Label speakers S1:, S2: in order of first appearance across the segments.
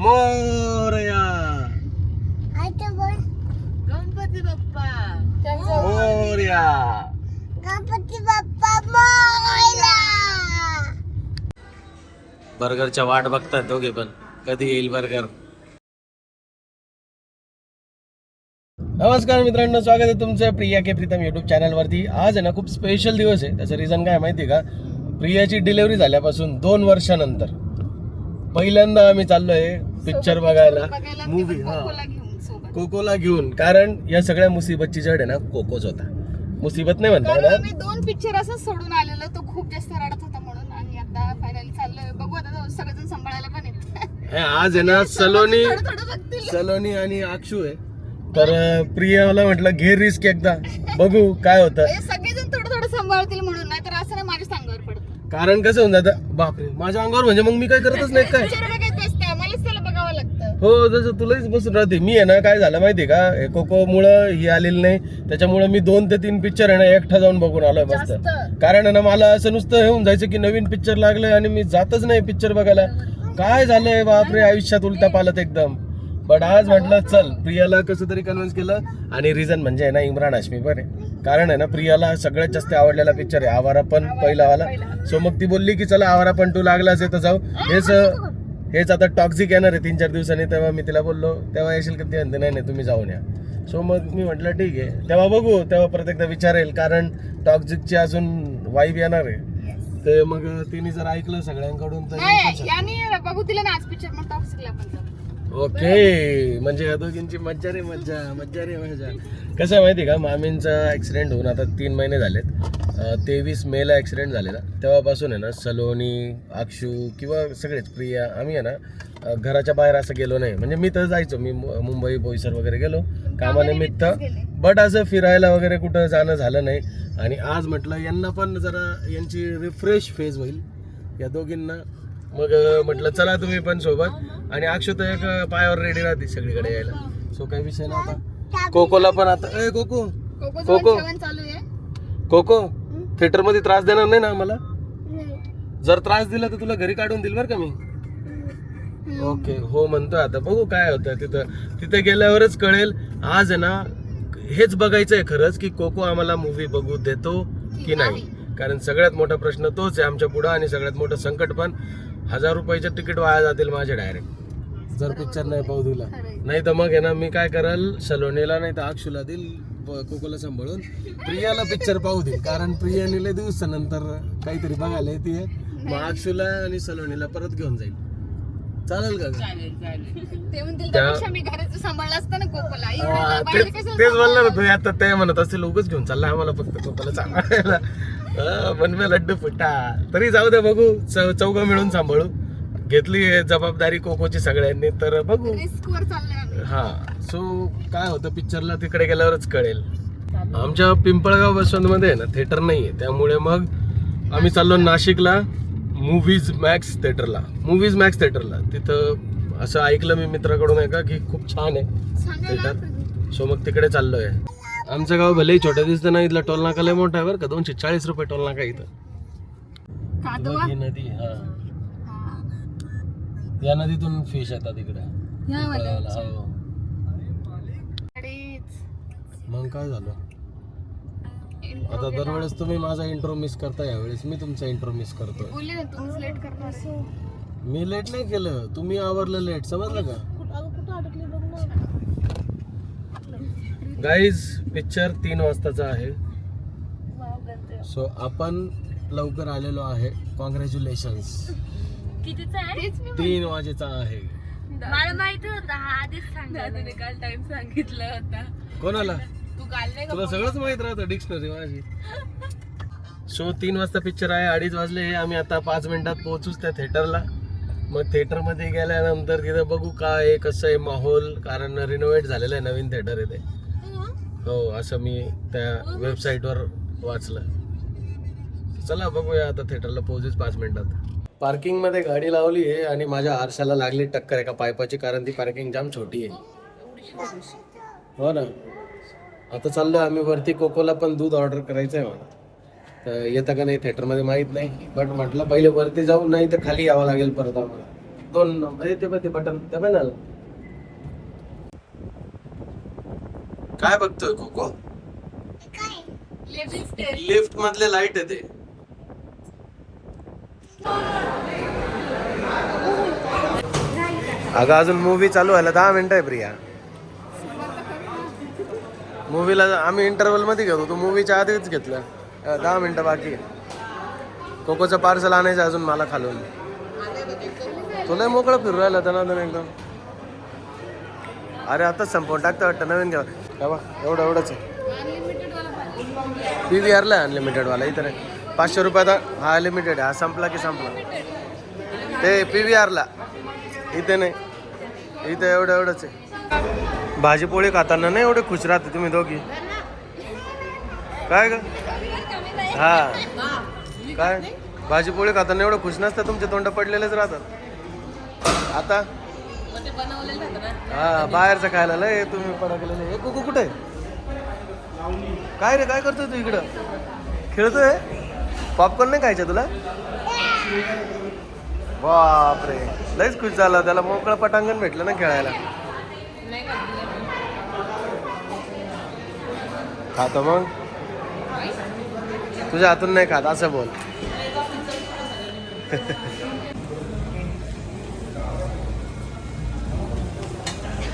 S1: मोरया.
S2: गणपती बाप्पा
S1: मोरया.
S3: गणपती बाप्पा मोरया.
S1: बर्गरच्या वाट बघतात दोघे पण, कधी येईल बर्गर. नमस्कार मित्रांनो, स्वागत आहे तुमचं प्रिया के प्रीतम युट्यूब चॅनलवरती. आज आहे ना खूप स्पेशल दिवस आहे. त्याचं रिझन काय माहिती का? प्रियाची डिलिव्हरी झाल्यापासून 2 वर्षानंतर पहिल्यांदा आम्ही चाललोय पिक्चर बघायला, मूवी. हा, कोकोला घेऊन. कारण या सगळ्या मुसीबतची जड आहे ना कोकोच होता. मुसीबत नाही म्हणता ना,
S2: मी 2 पिक्चर असं सोडून आलेलो, तो खूप जास्त रडत होता म्हणून. आणि आता फायनली चाललोय, बघू आता सगळेजण सांभाळायला पण येत.
S1: आज आहे ना सलोनी आणि अक्षू आहे. तर प्रियाला म्हटलं घे रिस्क एकदा, बघू काय होतं.
S2: सगळेजण थोडं थोडं सांभाळतील म्हणून, नाही तर असं नाही माझ्या अंगावर पडतं.
S1: कारण कसं होऊन जातं, बापरे माझ्या अंगावर म्हणजे मग मी काय करतच नाही काय.
S2: मलाच त्याला बघावं लागतं.
S1: हो, जसं तुलाच बसून राहते. मी आहे ना, काय झालं माहिती का, कोको मुळे ही आलेली नाही, त्याच्यामुळे मी 2 ते 3 पिक्चर आहे ना एकटा जाऊन बघून आलोय मस्त. कारण आहे ना मला असं नुसतं हे होऊन जायचं की नवीन पिक्चर लागलंय आणि मी जातच नाही पिक्चर बघायला. काय झालंय बापरे, आयुष्यात उलटा पालत एकदम. बट आज म्हटलं चल, प्रियाला कसं तरी कन्व्हिन्स केलं. आणि रिझन म्हणजे आहे ना इम्रान हाशमी पण आहे. कारण आहे ना प्रियाला सगळ्यात जास्त आवडलेला पिक्चर आहे आवारा पण पहिला वाला. सो मग ती बोलली की चला आवारा पण 2 लागलाच आहे तर जाऊ. हेच आता टॉक्झिक येणार आहे 3-4 दिवसांनी. तेव्हा मी तिला बोललो तेव्हा येशील का, ती म्हणते नाही तुम्ही जाऊन या. सो मग मी म्हटलं ठीक आहे, तेव्हा बघू, तेव्हा परत एकदा विचारेल. कारण टॉक्झिकची अजून वाईब येणार आहे. ते मग तिने जर ऐकलं सगळ्यांकडून तर
S2: बघू तिला ना आज पिक्चर मग टॉक्सिकला पण जाऊ.
S1: ओके, म्हणजे या दोघींची मज्जा रे मज्जा, मज्जा रे मज्जा. कसं आहे माहिती का, मामींचा ॲक्सिडेंट होऊन आता 3 महिने झालेत. 23 मेला ॲक्सिडेंट झालेला. तेव्हापासून आहे ना सलोनी, अक्षू किंवा सगळेच, प्रिया, आम्ही आहे ना घराच्या बाहेर असं गेलो नाही. म्हणजे मी तर जायचो, मी मुंबई बोईसर वगैरे गेलो कामानिमित्त, बट असं फिरायला वगैरे कुठं जाणं झालं नाही. आणि आज म्हटलं यांना पण जरा यांची रिफ्रेश फेज होईल या दोघींना. मग म्हटलं चला तुम्ही पण सोबत. आणि अक्षू तर एक पायावर रेडी राहते सगळीकडे यायला. सो काही विषय नव्हता. कोकोला पण आता कोको कोको थिएटर मध्ये त्रास देणार नाही ना आम्हाला? जर त्रास दिला तर तुला घरी काढून देईल बरं का मी. ओके, हो म्हणतोय. आता बघू काय होतं. तिथे गेल्यावरच कळेल. आज आहे ना हेच बघायचंय खरंच की कोको आम्हाला मूवी बघू देतो की नाही. कारण सगळ्यात मोठा प्रश्न तोच आहे आमच्या पुढं. आणि सगळ्यात मोठं संकट पण, 1000 रुपयाचं तिकीट वाया जातील माझे डायरेक्ट जर पिक्चर नाही पाहू दिला. नाही तर मग आहे ना मी काय करेल, सलोनीला नाही तर अक्षूला देईल, कोकोला सांभाळून प्रियाला पिक्चर पाहू देईल. कारण प्रियाने लय दिवसानंतर काहीतरी बघायला येते. मग अक्षूला आणि सलोनीला परत घेऊन जाईल. चालेल का? तेच बोलणार होतो आता. ते म्हणत असतील उगाच घेऊन चालला आम्हाला फक्त कोकोला सांभाळायला. मनमे लड्डू फुटा. तरी जाऊ दे, बघू, चौघं मिळून सांभाळू. घेतली जबाबदारी कोकोची सगळ्यांनी तर बघू. हा, सो काय होतं पिक्चरला तिकडे गेल्यावरच कळेल. आमच्या पिंपळगाव बसवंतमध्ये आहे ना थिएटर नाही आहे, त्यामुळे मग आम्ही चाललो नाशिकला मूव्हीज मॅक्स थिएटरला. तिथं असं ऐकलं मी मित्राकडून आहे का की खूप छान आहे थिएटर. सो मग तिकडे चाललोय. आमचं गाव भलेही छोटं दिसतं ना, इथला टोल नाका लय मोठा आहे बरं का. 240 रुपये टोल नाका इथं. नदी, हा, या नदीतून फिश येतात इकडे. मग काय झालं आता, दरवेळेस तुम्ही माझा इंट्रो मिस करता, यावेळेस मी तुमचा इंट्रो मिस करतोय. मी लेट नाही केलं, तुम्ही आवरलं लेट, समजलं का? गाईज, पिक्चर 3 वाजताचा आहे. सो आपण लवकर आलेलो आहे. कॉंग्रॅच्युलेशन्स. 3 वाजेचा आहे.
S2: मला माहिती होतं, हा आधीच सांगितलं, काल टाइम सांगितलं होता.
S1: कोणाला? तुला सगळंच माहित राहतं, डिक्शनरी माझी. सो 3 वाजता पिक्चर आहे, 2:30 वाजले. आम्ही आता 5 मिनिटात पोहोचूच त्या थिएटरला. मग थिएटरमध्ये गेल्यानंतर तिथं बघू काय आहे, कसं आहे माहोल. कारण रिनोव्हेट झालेलं आहे, नवीन थिएटर आहे ते. हो, असं मी त्या वेबसाईटवर वाचलं. चला बघूया आता, थिएटरला पोहोचूच 5 मिनिटात. पार्किंगमध्ये गाडी लावली आहे आणि माझ्या आरशाला लागली टक्कर एका पायपाची. कारण ती पार्किंग जाम छोटी आहे. हो ना. आता चाललो आम्ही वरती. कोकोला पण दूध ऑर्डर करायचं आहे मला. तर येतं का नाही थिएटरमध्ये माहीत नाही, बट म्हटलं पहिले वरती जाऊ, नाही तर खाली यावं लागेल परत आम्हाला. 2 नंबर ते बटन त्या पण झालं. काय बघतोय कोको?
S3: काय
S1: लिफ्ट मधले लाईट आहे ते. अगं अजून मूवी चालू व्हायला 10 मिनिटं आहे प्रिया. मूवीला आम्ही इंटरव्हल मध्ये घेतो, तो मूवीच्या आधीच घेतलं. 10 मिनिटं बाकी आहे. कोकोचं पार्सल आणायचं अजून मला खालून. तुला मोकळं फिरू राहिला तर एकदम. अरे आताच संपवून टाकतं वाटतं, नवीन घ्या बा. एवढंच आहे. PVR ला अनलिमिटेड वाला इथं नाही. 500 रुपयाचा हा लिमिटेड आहे. हा संपला की संपला. ते PVR ला इथे नाही, इथे एवढंच आहे. भाजी पोळी खाताना नाही एवढे खुश राहते तुम्ही दोघी. काय ग? हा काय भाजी पोळी खाताना एवढं खुश नसतं, तुमचे तोंड पडलेलेच राहतात. आता हा बाहेरचं खायला लय तुम्ही पडकलेले. हे कुकू कुठे? काय रे काय करतोय तू इकडं? खेळतोय? पॉपकॉर्न नाही खायचं तुला? बापरे लयच खुश झाला. त्याला मोकळं पटांगण भेटलं ना खेळायला. खातो मग? तुझ्या हातून नाही खात असं बोल.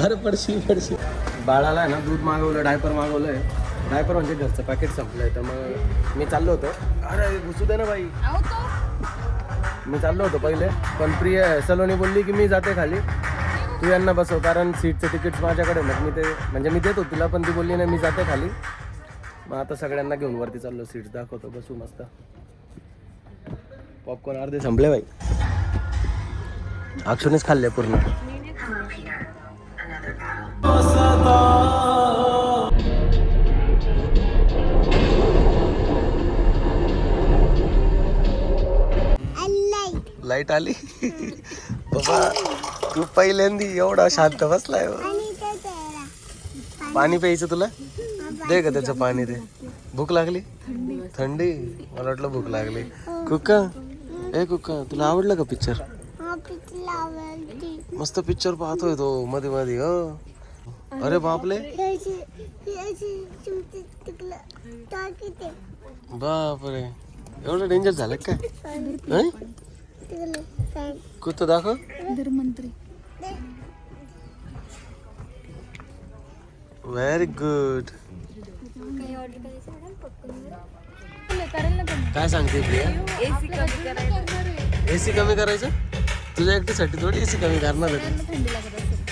S1: अरे पडशी बाळाला आहे ना दूध मागवलं, डायपर मागवलंय. डायपर म्हणजे घरचं पॅकेट संपलंय, तर मग मी चाललो होतो. अरे घुसू दे ना बाई. मी चाललो होतो पहिले, पण प्रिया सलोनी बोलली की मी जाते खाली, तू यांना बसव, कारण सीटचं तिकीट माझ्याकडे. मग मी ते म्हणजे मी देतो तुला, पण ती बोलली नाही मी जाते खाली. मग आता सगळ्यांना घेऊन वरती चाललो, सीट दाखवतो, बसू मस्त. पॉपकॉर्न अर्धे संपले बाई. अक्षुनेच खाल्ले पूर्ण. लाईट आली. बाबा तू पहिल्यांदी एवढा शांत बसलाय. पाणी प्यायचं तुला? दे का त्याचं पाणी दे. भूक लागली? थंडी? मला वाटलं भूक लागली. कुक्का ए कुक्का तुला आवडलं का पिक्चर? मस्त पिक्चर पाहतोय तो मध्ये मध्ये. हो अरे बापले बापरे एवढं डेंजर झालं काय? कुठं दाखव. Very good. काय सांगते प्रिया? एसी कमी करायचं? तुझ्या एकट्यासाठी थोडी एसी कमी करणार आहे.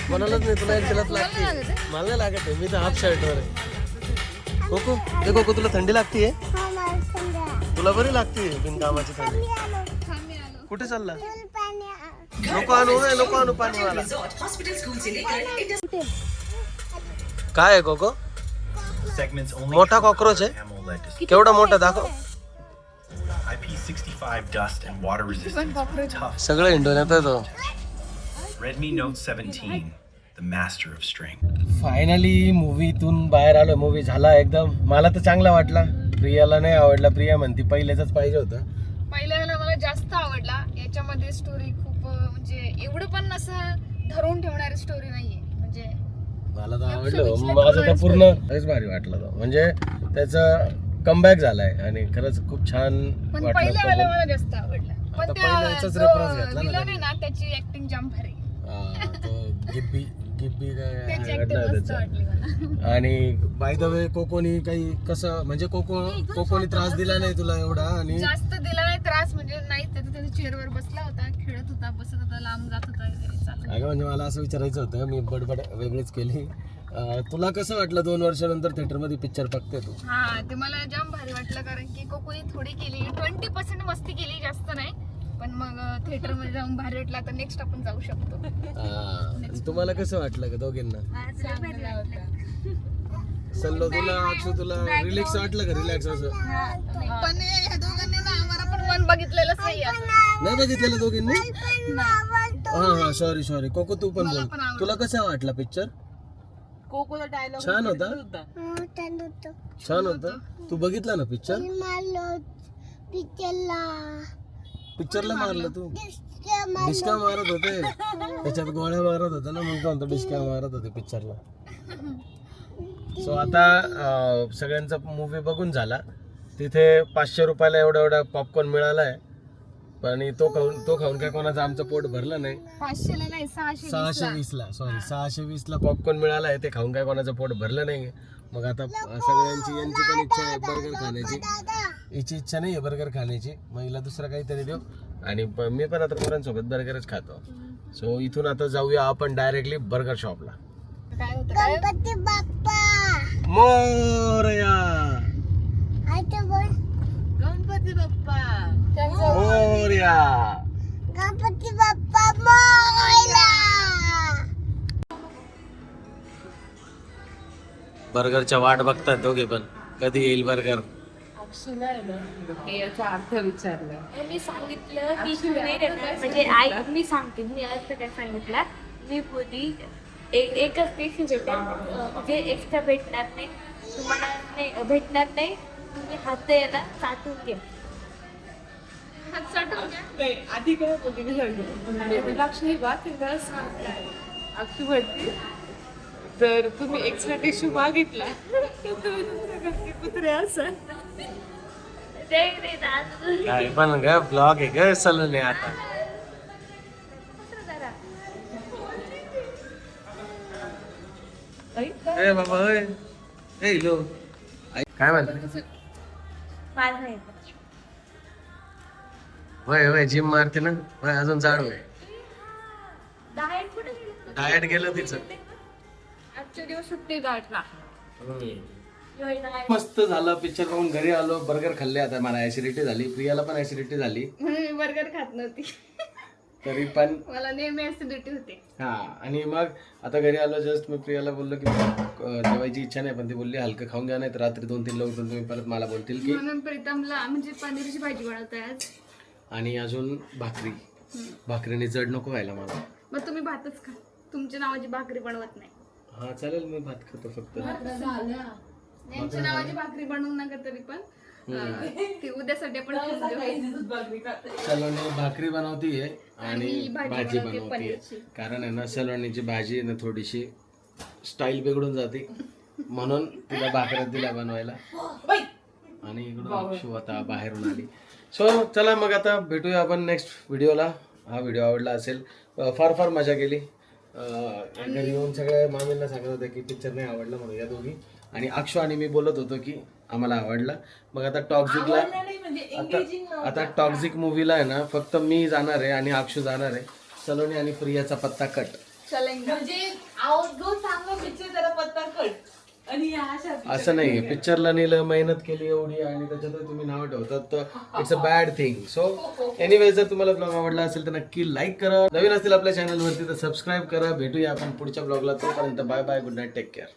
S1: कोणालाच नाही, तुला एकट्यालाच लागते. मला नाही लागत आहे, मी तर हाफ शर्टवर आहे. कोको ते कोको तुला थंडी लागते? तुला बरी लागते बिनकामाची थंडी. कुठे चालला? नको आणू पाणी मला. काय आहे कोको? मोठा कॉक्रोच आहे? केवढा मोठा दाखव.
S4: IP65 dust and water resistant. Tough.
S1: सगळं इंडोनेत आहे तो.
S4: Redmi Note 17, the master of strength.
S1: Finally मूवीतून बाहेर आलो. मूवी झाला एकदम. मला तर चांगला वाटला, प्रियाला नाही आवडला. प्रिया म्हणती पहिलेच पाहिजे होतं.
S2: पहिल्याला मला जास्त आवडला. याच्यामध्ये स्टोरी खूप म्हणजे एवढं पण असं धरून ठेवणारी स्टोरी नाहीये. म्हणजे
S1: मला तर आवडलं. माझं तर पूर्ण लयच भारी वाटलं तो. म्हणजे त्याचं कमबॅक झालाय आणि खरंच खूप छान
S2: पण
S1: वाटलं.
S2: पहिल्या वेळेला मला जास्त आवडला.
S1: आता
S2: पण
S1: पहिला याचाच
S2: त्या
S1: reference घेतला ना
S2: विलन आहे ना त्याची ऍक्टिंग जाम भारी.
S1: गिब्बी
S2: त्याची
S1: काय
S2: ऍक्टिंग मस्त
S1: त्याचं.
S2: वाटली मला.
S1: आणि बाय द वे कोकोनी काही कसं म्हणजे कोकोनी त्रास दिला नाही तुला एवढा? आणि
S2: जास्त दिला नाही त्रास, म्हणजे नाही. त्याच्या चेअरवर बसला होता, खेळत होता, बसत होता, लांब जात होता वगैरे चालू.
S1: अगं म्हणजे मला असं विचारायचं होतं, मी बडबड वेगळीच केली. तुला कसं वाटलं 2 वर्षानंतर थिएटरमध्ये पिक्चर बघते तू?
S2: हा ते मला जाम भारी वाटलं, कारण की कोकोनी थोडी केली, 20% मस्ती केली, जास्त नाही. पण मग थिएटर मध्ये जाऊन भारी वाटलं. आता नेक्स्ट आपण जाऊ शकतो.
S1: तुम्हाला कसं वाटलं का दोघींना? सल्लो तुला, अक्षु तुला रिलॅक्स वाटलं का? रिलॅक्स असं
S2: पण ह्या दोघांनी ना आम्हाला पण मन बघितलेलंच नाही.
S1: नाही बघितलेलं दोघींनी? हा सॉरी कोको तू पण बोल. तुला कसा वाटला पिक्चर?
S5: कोकोला डायलॉग
S1: छान होता. छान होता. तू बघितला ना पिक्चर? पिक्चरला मारलं तू डिस्का मारत होते त्याच्यात गोळ्या मारत होता ना मग म्हणतो डिस्का मारत होते पिक्चरला. सो आता सगळ्यांचा मूवी बघून झाला. तिथे 500 रुपयाला एवढा पॉपकॉर्न मिळाला आहे पण तो खाऊन काय कोणाचं आमचं पोट भरलं नाही.
S2: 500ला नाही 620ला.
S1: 620ला पॉपकॉर्न मिळाला आहे ते खाऊन काय कोणाचं पोट भरलं नाही. मग आता सगळ्यांची यांची पण इच्छा आहे बर्गर खाण्याची. हिची इच्छा नाही आहे बर्गर खाण्याची मग हिला दुसरं काहीतरी देऊ आणि मी पण आता पोरांसोबत बर्गरच खातो. सो इथून आता जाऊया आपण डायरेक्टली बर्गर शॉपला.
S2: काय होतं काय
S3: गणपती बाप्पा
S1: मोरया
S3: आता बोल
S5: गणपती बाप्पा
S1: मोरया.
S3: गणपती बाप्पा मोरया.
S1: बर्गरच्या वाट बघतात दोघे पण कधी येईल बर्गर.
S5: याचा अर्थ विचारला.
S6: मी सांगितलं की नाही देणार म्हणजे आई मी सांगते मी अर्थ काय सांगितलं मी बोली एकच पीस भेटेल म्हणजे एक्स्ट्रा भेटणार नाही तुम्हाला नाही भेटणार नाही तुम्ही हात आहे ना चाटून घ्या.
S2: हात चाटून घ्या.
S5: नाही आधी काय बोलली मी सांगितलं लक्ष्मी बा तिला अक्षी म्हणते जर तुम्ही एक्स्ट्रा टिश्यू मागितला तर तुम्ही कुत्रे असाल.
S1: काय पण ग ब्लॉग आहे ग सलून आता. ए बाबा ए लो काय म्हणते वय वय जिम मारते ना वय अजून जाड वय डायट गेलं तिचं.
S2: आजच्या दिवस सुट्टी गाठला.
S1: मस्त झालं पिक्चर बघून घरी आलो बर्गर खाल्ले. आता मला ऍसिडिटी झाली प्रियाला पण ऍसिडिटी झाली
S2: म्हणून मी बर्गर खात नव्हती.
S1: तरी पण
S2: मला नेहमी ऍसिडिटी होते.
S1: हा आणि मग आता घरी आलो जस्ट मी प्रियाला बोललो की जेवायची इच्छा नाही पण ती बोलली हलकं खाऊन घ्या नाही तर रात्री 2-3 ला उठून तुम्ही परत मला बोलतील की.
S2: म्हणून प्रीतमला म्हणजे पनीरची भाजी बनवते आज
S1: आणि अजून भाकरीने जड नको व्हायला मला.
S2: मग तुम्ही भातच खा. तुमच्या नावाची भाकरी बनवत नाही.
S1: हा चालेल मी भात खातो फक्त.
S2: यांच्या नावाची भाकरी बनवू नका तरी पण ती उद्यासाठी आपण ठेवून देऊ.
S1: सलोनी भाकरी बनवतीये आणि
S2: आणि भाजी
S1: भाजी
S2: बनवते
S1: बनवतीये
S2: पनीरची.
S1: कारण आहे ना सलोनीची भाजी आहे ना थोडीशी स्टाईल बिघडून जाते म्हणून तिला भाकऱ्या दिल्या बनवायला. आणि इकडून शिव आता बाहेरून आली. सो चला मग आता भेटूया आपण नेक्स्ट व्हिडिओला. हा व्हिडिओ आवडला असेल फार मजा केली. घरी येऊन सगळ्या मामींना सांगत होते की पिक्चर नाही आवडला म्हणून या दोघी आणि अक्षु आणि मी बोलत होतो की आम्हाला आवडला. मग आता टॉक्झिकला आता टॉक्झिक मूवीला आहे ना फक्त मी जाणार आहे आणि अक्षु जाणार आहे. सलोनी आणि प्रियाचा पत्ता कट
S5: म्हणजे जो चांगला पिक्चर त्याला पत्ता कट आणि या अशा
S1: असं नाही. पिक्चरला नेलं मेहनत केली एवढी आणि त्याच्यात तुम्ही नाव ठेवतात तर it's a bad thing. So anyway जर तुम्हाला ब्लॉग आवडला असेल तर नक्की लाईक करा. नवीन असतील आपल्या चॅनलवरती तर सबस्क्राईब करा. भेटूया आपण पुढच्या ब्लॉगला. तोपर्यंत bye bye good night take care.